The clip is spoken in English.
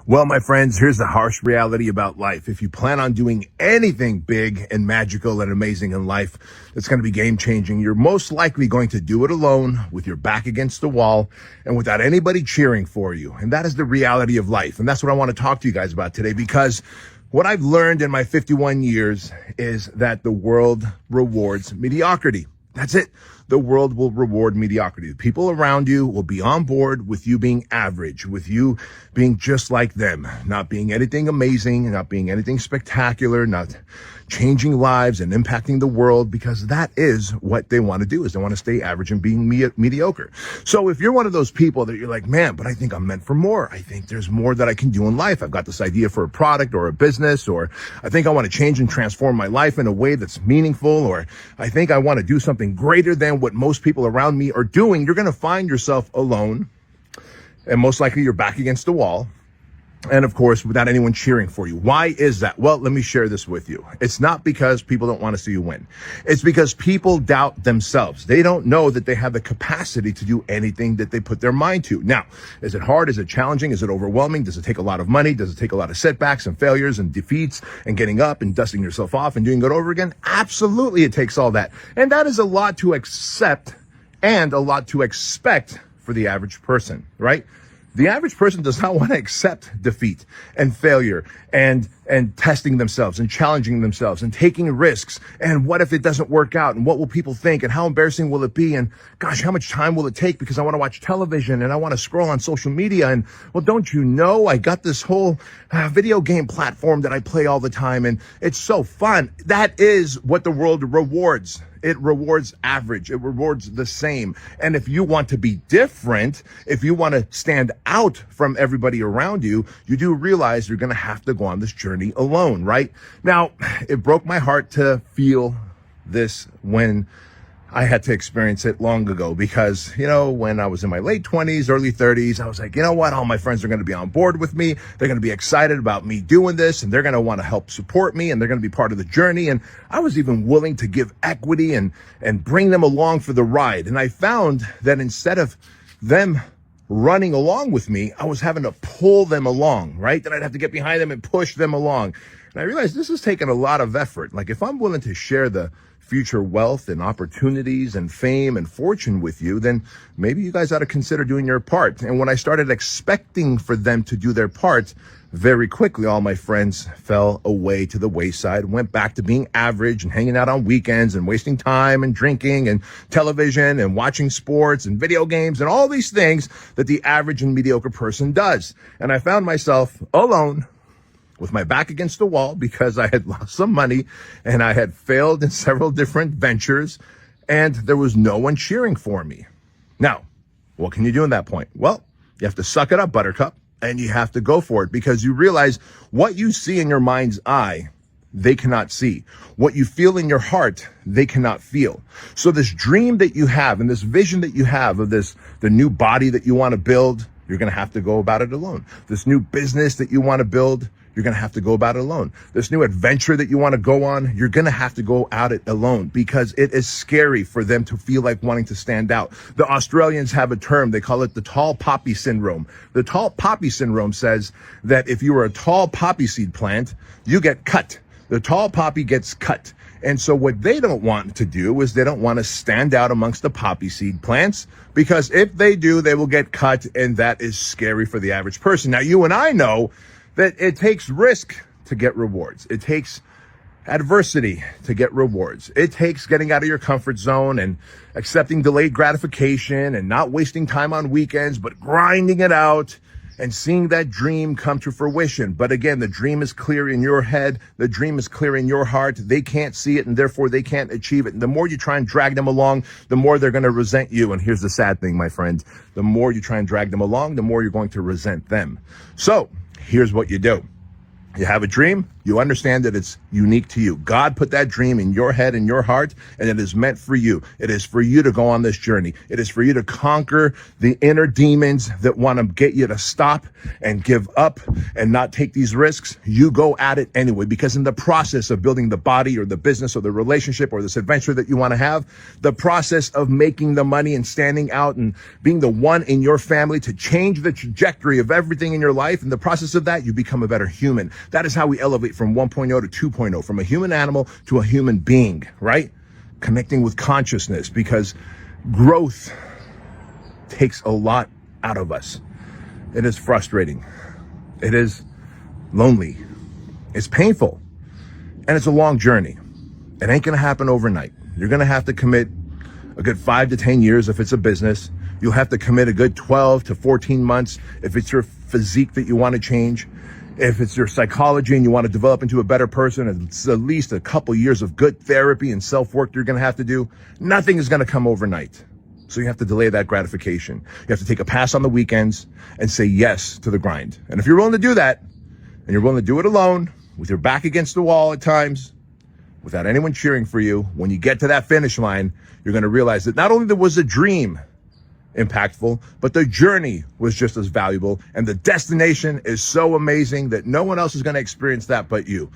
Well, my friends, here's the harsh reality about life. If you plan on doing anything big and magical and amazing in life that's going to be game changing, you're most likely going to do it alone with your back against the wall and without anybody cheering for you. And that is the reality of life. And that's what I want to talk to you guys about today, because what I've learned in my 51 years is that the world rewards mediocrity. That's it. The world will reward mediocrity. The people around you will be on board with you being average, with you being just like them, not being anything amazing, not being anything spectacular, not changing lives and impacting the world, because that is what they want to do, is they want to stay average and being mediocre. So if you're one of those people that you're like, man, but I think I'm meant for more. I think there's more that I can do in life. I've got this idea for a product or a business, or I think I want to change and transform my life in a way that's meaningful, or I think I want to do something greater than what most people around me are doing. You're going to find yourself alone, and most likely you're back against the wall. And of course, without anyone cheering for you. Why is that? Well, let me share this with you. It's not because people don't want to see you win. It's because people doubt themselves. They don't know that they have the capacity to do anything that they put their mind to. Now, is it hard? Is it challenging? Is it overwhelming? Does it take a lot of money? Does it take a lot of setbacks and failures and defeats and getting up and dusting yourself off and doing it over again? Absolutely, it takes all that. And that is a lot to accept and a lot to expect for the average person, right? The average person does not want to accept defeat and failure and testing themselves and challenging themselves and taking risks. And what if it doesn't work out? And what will people think? And how embarrassing will it be? And gosh, how much time will it take? Because I want to watch television and I want to scroll on social media. And well, don't you know, I got this whole video game platform that I play all the time, and it's so fun. That is what the world rewards. It rewards average. It rewards the same. And if you want to be different, if you want to stand out from everybody around you, you do realize you're going to have to go on this journey alone, right? Now, it broke my heart to feel this when I had to experience it long ago, because, you know, when I was in my late 20s, early 30s, I was like, you know what? All my friends are going to be on board with me. They're going to be excited about me doing this, and they're going to want to help support me, and they're going to be part of the journey. And I was even willing to give equity and bring them along for the ride. And I found that instead of them running along with me, I was having to pull them along, right? Then I'd have to get behind them and push them along. And I realized this is taking a lot of effort. Like, if I'm willing to share the future wealth and opportunities and fame and fortune with you, then maybe you guys ought to consider doing your part. And when I started expecting for them to do their part, very quickly, all my friends fell away to the wayside, went back to being average and hanging out on weekends and wasting time and drinking and television and watching sports and video games and all these things that the average and mediocre person does. And I found myself alone, with my back against the wall, because I had lost some money and I had failed in several different ventures, and there was no one cheering for me. Now, what can you do in that point? Well, you have to suck it up, buttercup, and you have to go for it, because you realize what you see in your mind's eye, they cannot see. What you feel in your heart, they cannot feel. So this dream that you have and this vision that you have of the new body that you want to build, you're going to have to go about it alone. This new business that you want to build, you're going to have to go about it alone. This new adventure that you want to go on, you're going to have to go out it alone, because it is scary for them to feel like wanting to stand out. The Australians have a term. They call it the tall poppy syndrome. The tall poppy syndrome says that if you are a tall poppy seed plant, you get cut. The tall poppy gets cut. And so what they don't want to do is they don't want to stand out amongst the poppy seed plants, because if they do, they will get cut, and that is scary for the average person. Now, you and I know that it takes risk to get rewards. It takes adversity to get rewards. It takes getting out of your comfort zone and accepting delayed gratification and not wasting time on weekends, but grinding it out and seeing that dream come to fruition. But again, the dream is clear in your head. The dream is clear in your heart. They can't see it, and therefore they can't achieve it. And the more you try and drag them along, the more they're going to resent you. And here's the sad thing, my friend. The more you try and drag them along, the more you're going to resent them. So here's what you do. You have a dream, You understand that it's unique to you. God put that dream in your head and your heart, and it is meant for you. It is for you to go on this journey. It is for you to conquer the inner demons that want to get you to stop and give up and not take these risks. You go at it anyway, because in the process of building the body or the business or the relationship or this adventure that you want to have, the process of making the money and standing out and being the one in your family to change the trajectory of everything in your life, in the process of that, you become a better human. That is how we elevate from 1.0 to 2.0, from a human animal to a human being, right? Connecting with consciousness, because growth takes a lot out of us. It is frustrating. It is lonely. It's painful. And it's a long journey. It ain't going to happen overnight. You're going to have to commit a good 5 to 10 years if it's a business. You'll have to commit a good 12 to 14 months if it's your physique that you want to change. If it's your psychology and you want to develop into a better person, it's at least a couple years of good therapy and self-work you're going to have to do. Nothing is going to come overnight. So you have to delay that gratification. You have to take a pass on the weekends and say yes to the grind. And if you're willing to do that, and you're willing to do it alone, with your back against the wall at times, without anyone cheering for you, when you get to that finish line, you're going to realize that not only was the dream impactful, but the journey was just as valuable. And the destination is so amazing that no one else is going to experience that but you.